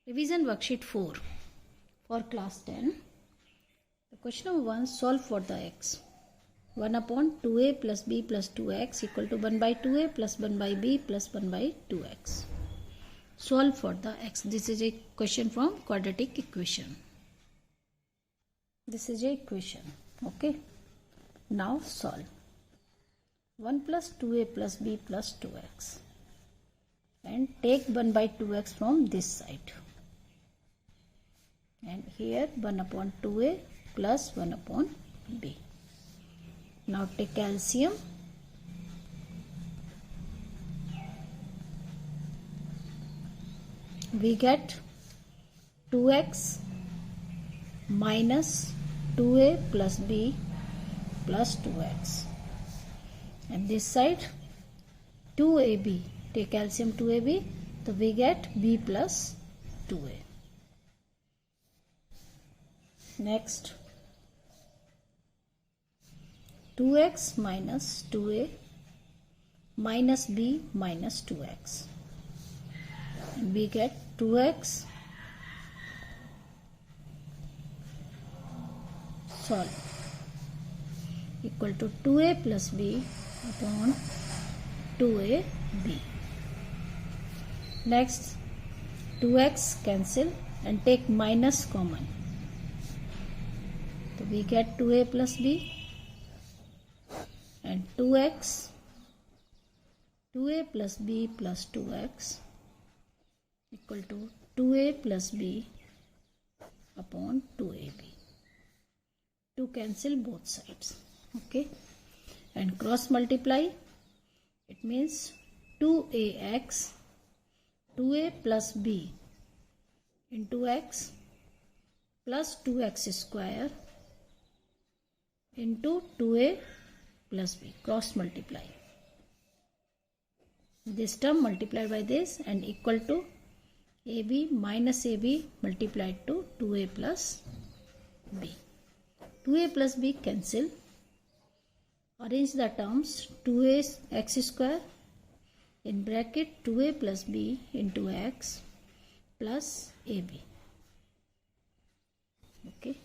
Revision worksheet 4 for class 10. The question number 1, solve for the x. 1 upon 2a plus b plus 2x equal to 1 by 2a plus 1 by b plus 1 by 2x. Solve for the x. This is a question from quadratic equation. This is a equation. Okay. Now solve. 1 plus 2a plus b plus 2x. And take 1 by 2x from this side. And here 1 upon 2a plus 1 upon b. Now take LCM. We get 2x minus 2a plus b plus 2x. And this side 2ab. Take LCM 2ab. So we get b plus 2a. Next 2x minus 2a minus b minus 2x. And we get 2x solve equal to 2a plus b upon 2ab. Next 2x cancel and take minus common. So we get 2a plus b and 2x 2a plus b plus 2x equal to 2a plus b upon 2ab. 2 cancel both sides. Okay. And cross multiply. It means 2ax 2a plus b into x plus 2x square into 2a plus b. Cross multiply. This term multiplied by this and equal to ab minus ab multiplied to 2a plus b. 2a plus b cancel. Arrange the terms. 2a x square in bracket 2a plus b into x plus ab. Okay.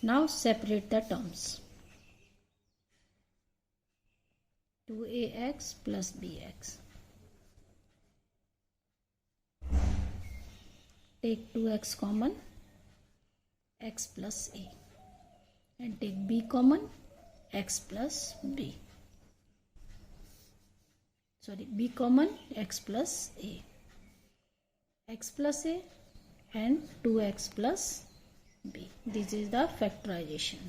Now separate the terms. 2ax plus bx. Take 2x common, x plus a. And take b common, x plus b. Sorry, b common, x plus a. X plus a and 2x plus b. This is the factorization.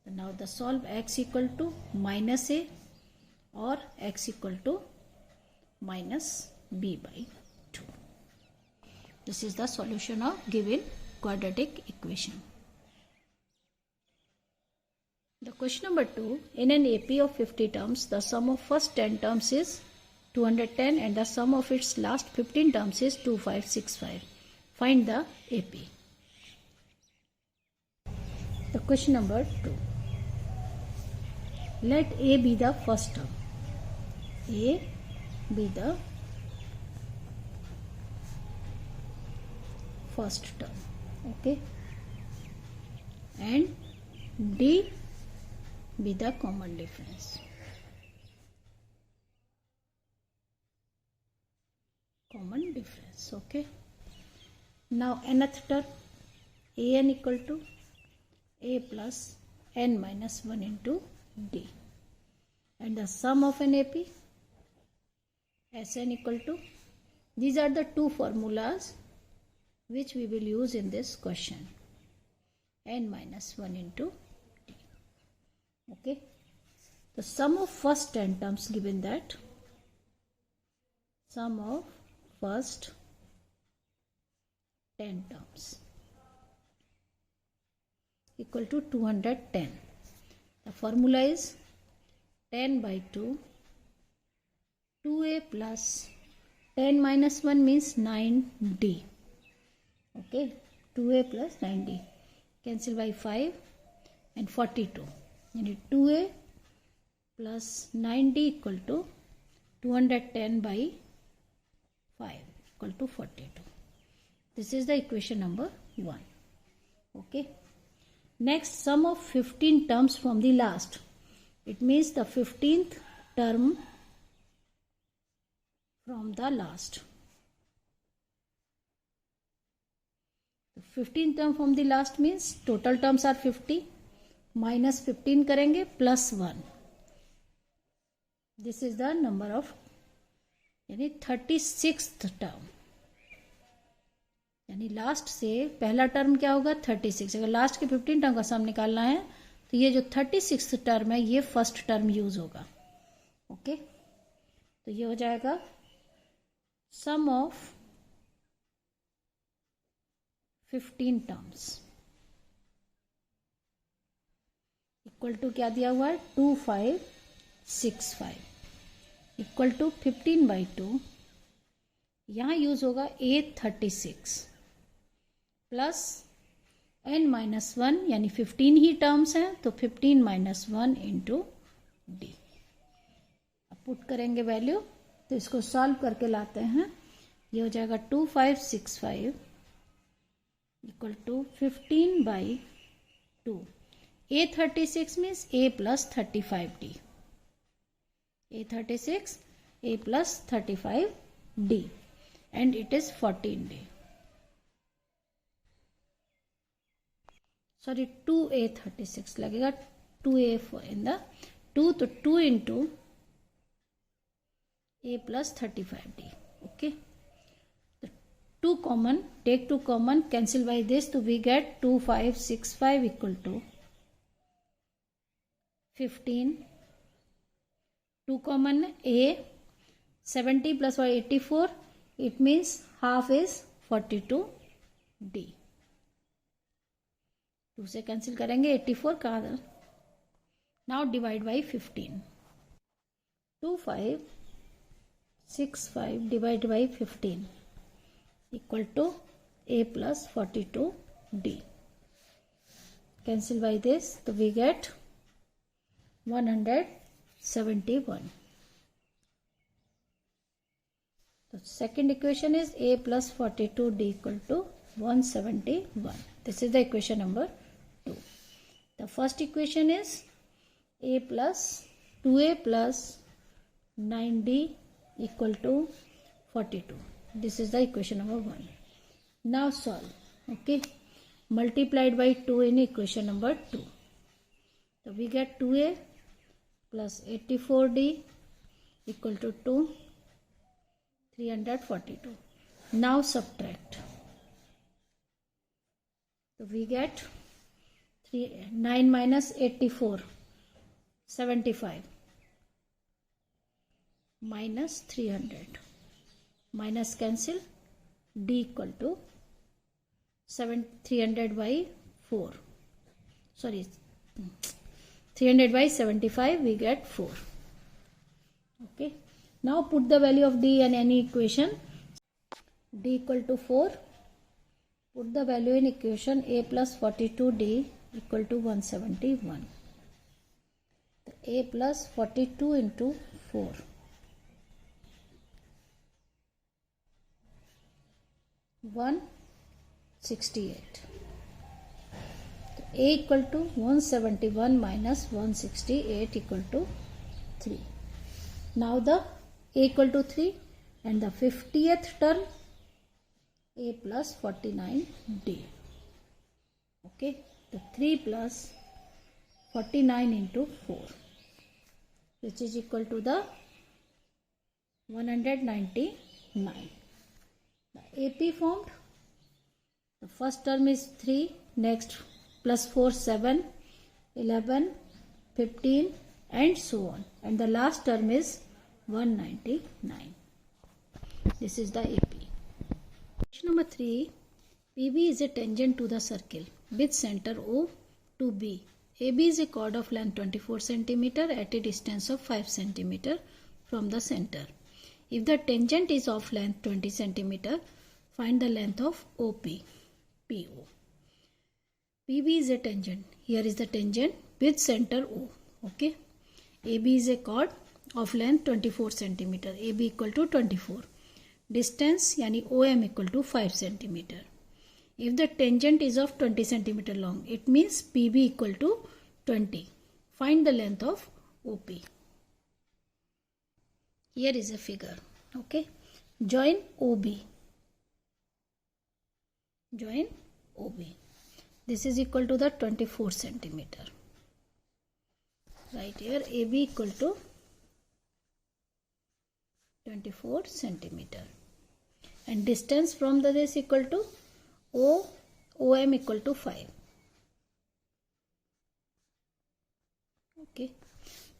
So now the solve x equal to minus a or x equal to minus b by 2. This is the solution of given quadratic equation. The question number 2, in an AP of 50 terms, the sum of first 10 terms is 210 and the sum of its last 15 terms is 2565. Find the AP. The question number 2. Let A be the first term. A be the first term. Okay. And D be the common difference. Common difference. Okay. Now nth term an equal to a plus n minus 1 into d. And the sum of an AP Sn equal to, these are the two formulas which we will use in this question. N minus 1 into d. Okay. The sum of first 10 terms given that. Sum of first 10 terms equal to 210. The formula is 10 by 2. 2a plus 10 minus 1 means 9d. Okay. 2a plus 9d. Cancel by 5 and 42. And 2a plus 9d equal to 210 by 5 equal to 42. This is the equation number 1. Okay. Next, sum of 15 terms from the last. It means the 15th term from the last. The 15th term from the last means total terms are 50. Minus 15 करेंगे plus 1. This is the number of यानी 36th term. यानी last से पहला term क्या होगा 36. अगर last के 15 term का सम निकालना है तो ये जो 36th टर्म है ये फर्स्ट टर्म यूज होगा. ओके, तो ये हो जाएगा सम ऑफ 15 टर्म्स इक्वल टू क्या दिया हुआ है 2565 इक्वल टू 15/2. यहां यूज होगा A36 प्लस n-1 यानी 15 ही टर्म्स हैं तो 15 - 1 इंटू डी. अब पुट करेंगे वैल्यू तो इसको सॉल्व करके लाते हैं. ये हो जाएगा 2565 equal to 15/2. A36 means A plus 35D. A36 A plus 35D and it is 14D. Sorry, 2A36 लगेगा 2A in the 2 तो 2 into A plus 35D. Okay. The 2 common, take 2 common, cancel by this तो we get 2565 equal to 15. 2 common A 70 plus y 84. It means half is 42D. 2 से cancel करेंगे 84 का. Now divide by 15. 2565 divide by 15 equal to A plus 42D. Cancel by this तो we get 171. So second equation is A plus 42D equal to 171. This is the equation number 2. The first equation is A plus 2A plus 9D equal to 42. This is the equation number 1. Now solve. Okay. Multiplied by 2 in equation number 2. So we get 2A plus 84D equal to 2, 342. Now subtract. So we get 9 minus 84, 75 minus 300. Minus cancel, D equal to 300 by 4. Sorry. 300 by 75 we get 4. Okay. Now put the value of D in any equation. D equal to 4. Put the value in equation A plus 42D equal to 171. A plus 42 into 4. One 68. A equal to 171 minus 168 equal to 3. Now the A equal to 3 and the 50th term A plus 49D. Okay, the 3 plus 49 into 4 which is equal to the 199. The AP formed. The first term is 3, next plus 4, 7, 11, 15 and so on. And the last term is 199. This is the AP. Question number 3. PB is a tangent to the circle with center O to B. AB is a chord of length 24 cm at a distance of 5 cm from the center. If the tangent is of length 20 cm, find the length of OP, PO. PB is a tangent. Here is the tangent with center O. Okay. AB is a chord of length 24 cm. AB equal to 24. Distance यानी OM equal to 5 cm. If the tangent is of 20 centimeter long, it means PB equal to 20. Find the length of OP. Here is a figure. Okay. Join OB. Join OB. This is equal to the 24 centimeter. Right here AB equal to 24 centimeter. And distance from the this equal to OM equal to 5. Okay.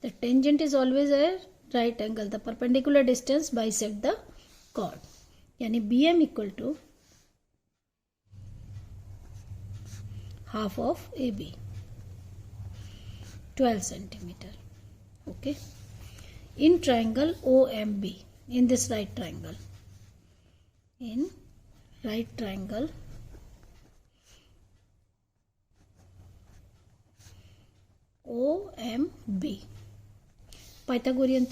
The tangent is always a right angle. The perpendicular distance bisect the chord. Yani BM equal to half of AB. 12 centimeter. Okay. In triangle OMB. In this right triangle. In right triangle OMB. Pythagoras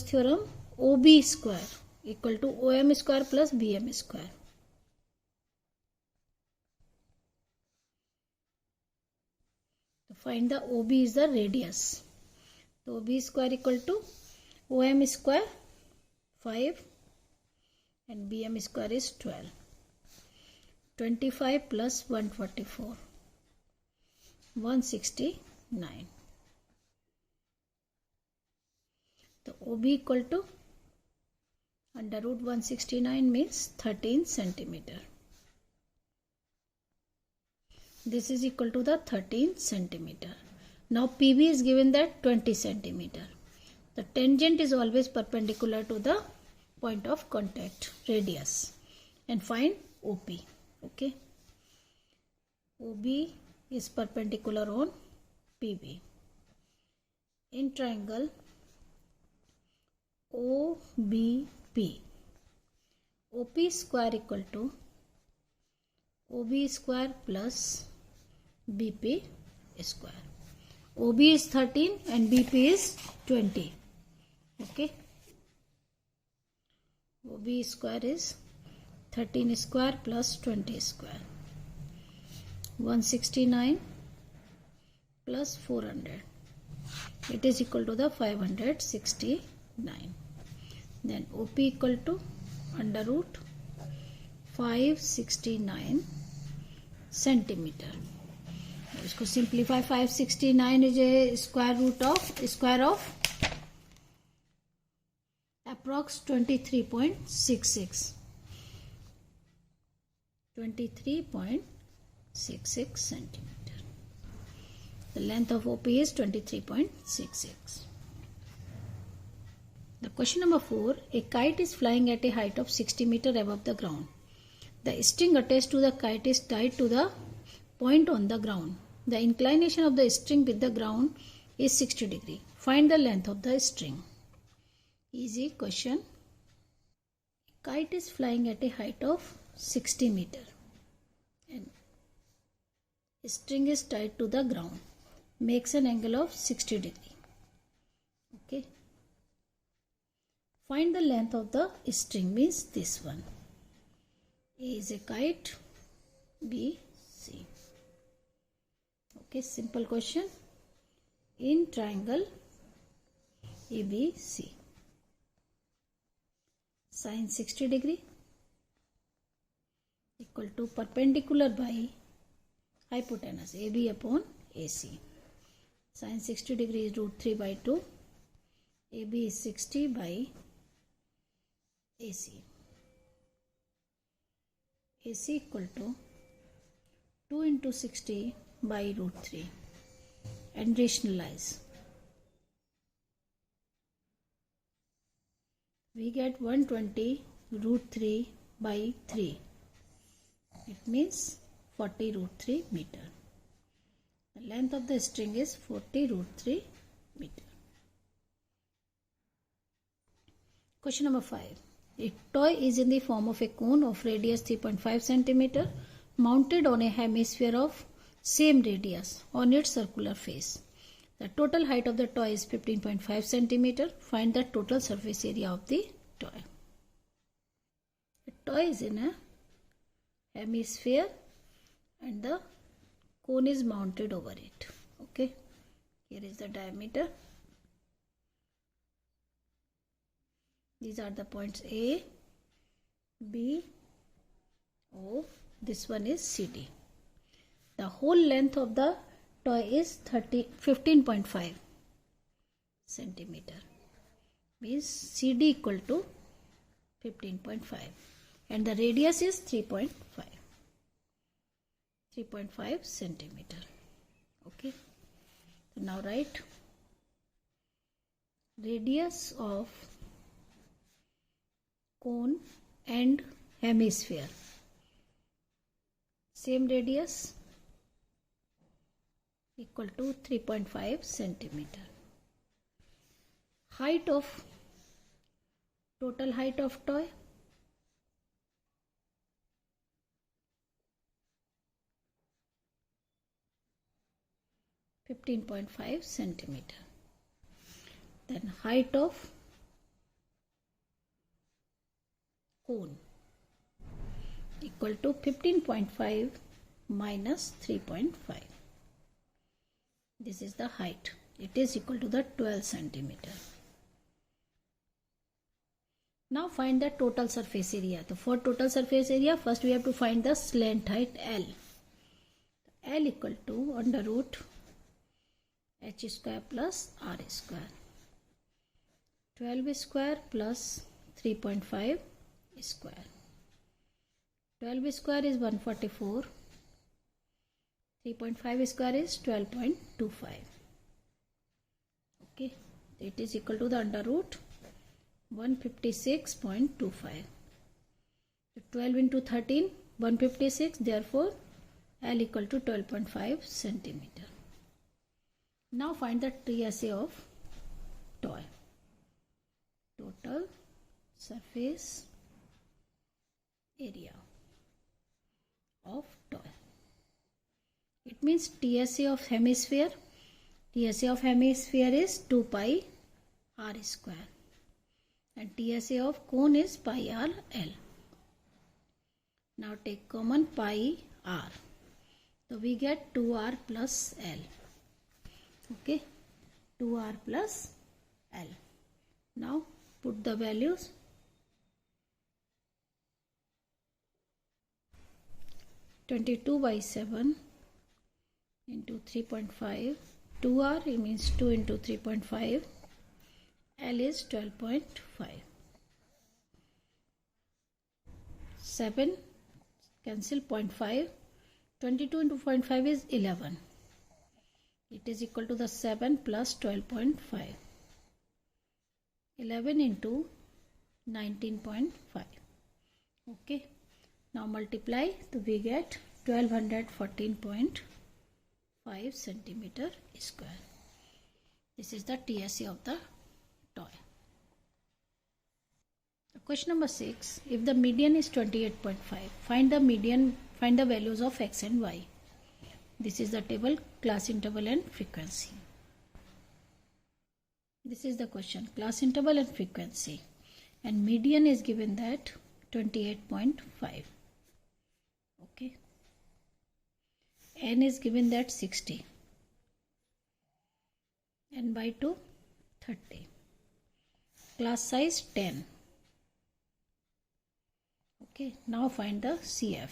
theorem OB square equal to OM square plus BM square. To find the OB is the radius. So OB square equal to OM square 5 and BM square is 12. 25 plus 144. 169. So OB equal to under root 169 means 13 centimeter. This is equal to the 13 centimeter. Now PB is given that 20 centimeter. The tangent is always perpendicular to the point of contact, radius, and find OP. Okay. OB is perpendicular on PB. In triangle OBP, OP square equal to OB square plus BP square. OB is 13 and BP is 20. Okay. OB square is 13 square plus 20 square. 169 plus 400. It is equal to the 569. Then OP equal to under root 569 centimeter. इसको simplify 569 is a square root of approx 23.66. 23.66 centimeter. The length of OP is 23.66. The question number 4. A kite is flying at a height of 60 meter above the ground. The string attached to the kite is tied to the point on the ground. The inclination of the string with the ground is 60 degree. Find the length of the string. Easy question. Kite is flying at a height of 60 meter and string is tied to the ground. Makes an angle of 60 degree. Okay. Find the length of the string means this one. A is a kite, B, C. Okay, simple question. In triangle ABC, sin 60 degree equal to perpendicular by hypotenuse AB upon AC. Sin 60 degree is root 3 by 2. AB is 60 by AC. AC equal to 2 into 60 by root 3 and rationalize. We get 120 root 3 by 3. It means 40 root 3 meter. The length of the string is 40 root 3 meter. Question number 5. A toy is in the form of a cone of radius 3.5 centimeter mounted on a hemisphere of same radius on its circular face. The total height of the toy is 15.5 centimeter. Find the total surface area of the toy. A toy is in a hemisphere and the cone is mounted over it. Okay, here is the diameter. These are the points A, B, O. This one is CD. The whole length of the toy is 15.5 centimeter. Means CD equal to 15.5 and the radius is 3.5 centimeter. Okay. So now write radius of cone and hemisphere. Same radius equal to 3.5 centimeter. Height of total height of toy (15.5 centimeter). Then height of cone equal to 15.5 minus 3.5. This is the height. It is equal to the 12 centimeter. Now find the total surface area. So for total surface area, first we have to find the slant height L. L equal to under root h square plus r square. 12 square plus 3.5 square. 12 square is 144. 3.5 square is 12.25. Okay, it is equal to the under root 156.25. So 12 into 13, 156. Therefore, L equal to 12.5 centimeter. Now find the TSA of toy. Total surface area of toy. It means TSA of hemisphere. TSA of hemisphere is 2 pi r square. And TSA of cone is pi r L. Now take common pi r. So we get 2r plus L. Okay, 2r plus L. Now put the values. 22/7 into 3.5. 2r it means 2 into 3.5. L is 12.5. 7 cancel 0.5. 22 into 0.5 is 11. It is equal to the 7 plus 12.5. 11 into 19.5. Okay. Now multiply, so we get 1214.5 centimeter square. This is the TSA of the toy. Question number 6. If the median is 28.5, find the values of x and y. This is the table, class interval and frequency. This is the question, class interval and frequency. And median is given that 28.5. Okay. N is given that 60. N by 2, 30. Class size 10. Okay. Now find the CF.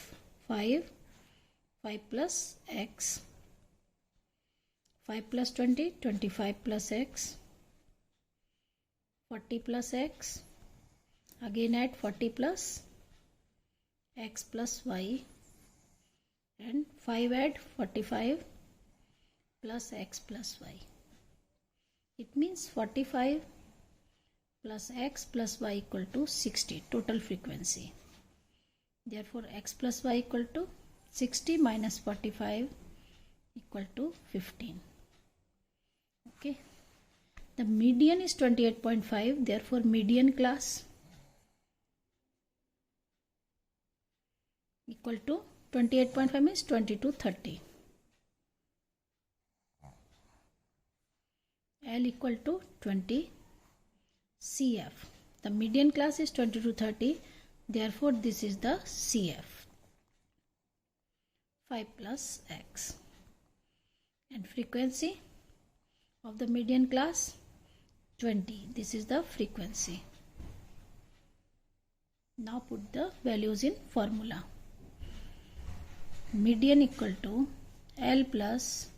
5 plus x. 5 plus 20, 25 plus x. 40 plus x. Again add 40 plus x plus y. And 5 add 45 plus x plus y. It means 45 plus x plus y equal to 60, total frequency. Therefore, x plus y equal to 60 minus 45 equal to 15. Okay. The median is 28.5. Therefore, median class equal to 28.5 means 20 to 30. L equal to 20 CF. The median class is 20 to 30. Therefore, this is the CF. 5 plus x. And frequency of the median class 20. This is the frequency. Now put the values in formula. Median equal to L plus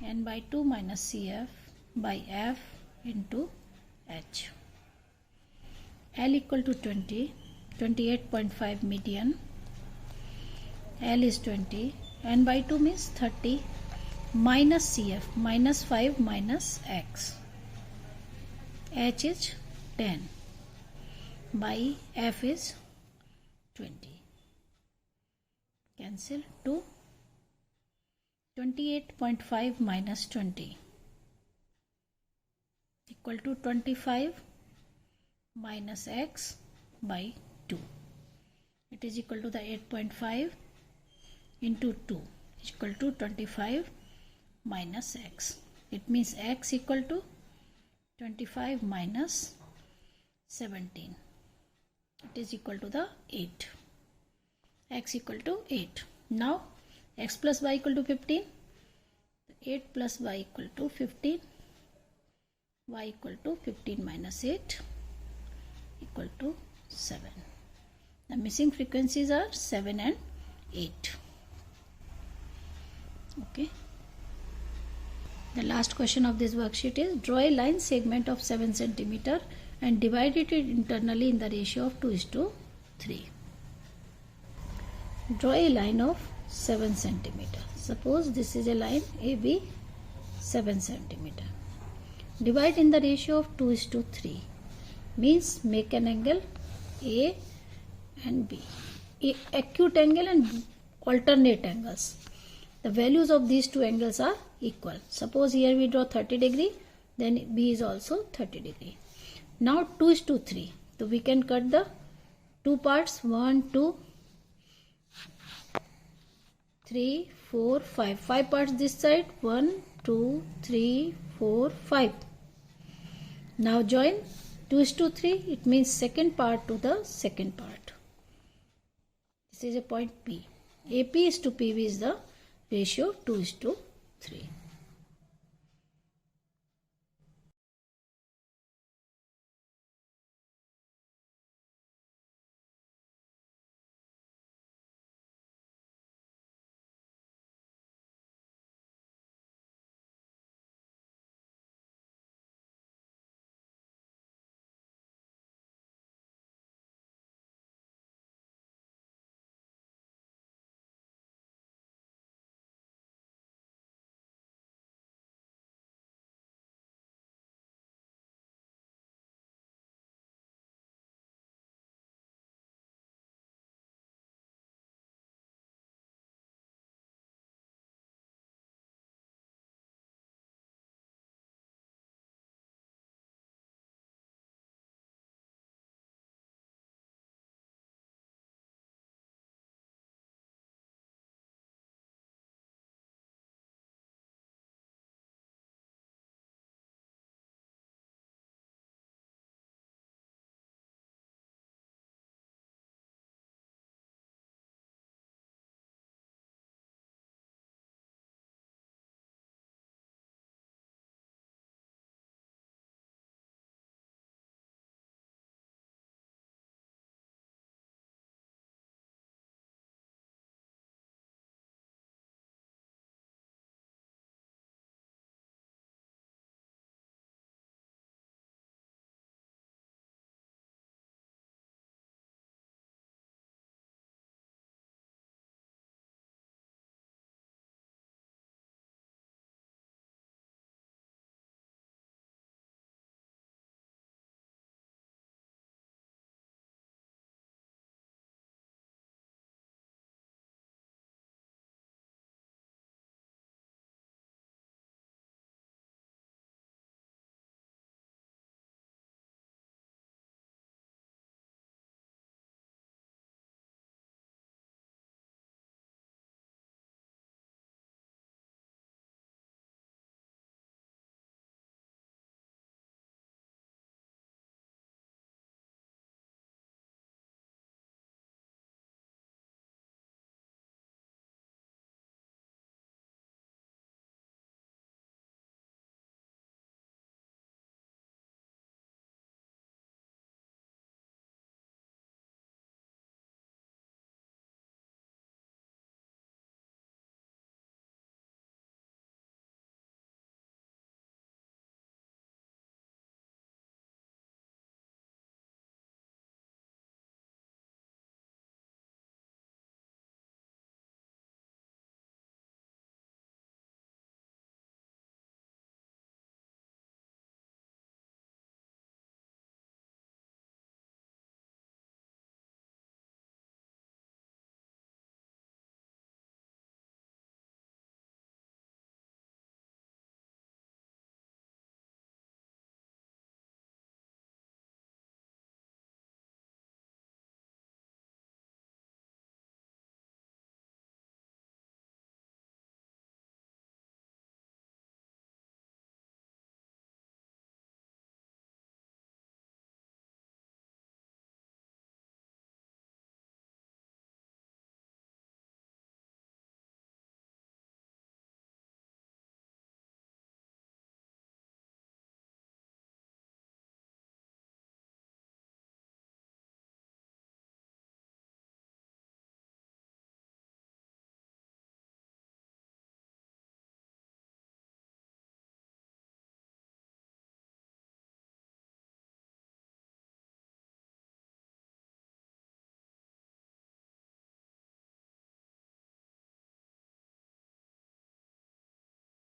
n by 2 minus Cf by f into h. L equal to 20, 28.5 median. L is 20, n by 2 means 30 minus Cf, minus 5 minus x. H is 10 by f is 20. Cancel 2. 28.5 minus 20 equal to 25 minus x by 2. It is equal to the 8.5 into 2 is equal to 25 minus x. It means x equal to 25 minus 17. It is equal to the 8. X equal to 8. Now x plus y equal to 15. 8 plus y equal to 15. Y equal to 15 minus 8 equal to 7. The missing frequencies are 7 and 8. Okay. The last question of this worksheet is draw a line segment of 7 cm and divide it internally in the ratio of 2:3. Draw a line of 7 cm. Suppose this is a line AB 7 cm. Divide in the ratio of 2:3 means make an angle A and B. Acute angle and alternate angles. The values of these two angles are equal. Suppose here we draw 30 degree, then B is also 30 degree. Now 2:3. So we can cut the two parts 1, 2, 3, 4, 5. 5 parts this side 1, 2, 3, 4, 5. Now join 2:3. It means second part to the second part. This is a point P. AP is to PB is the ratio 2:3.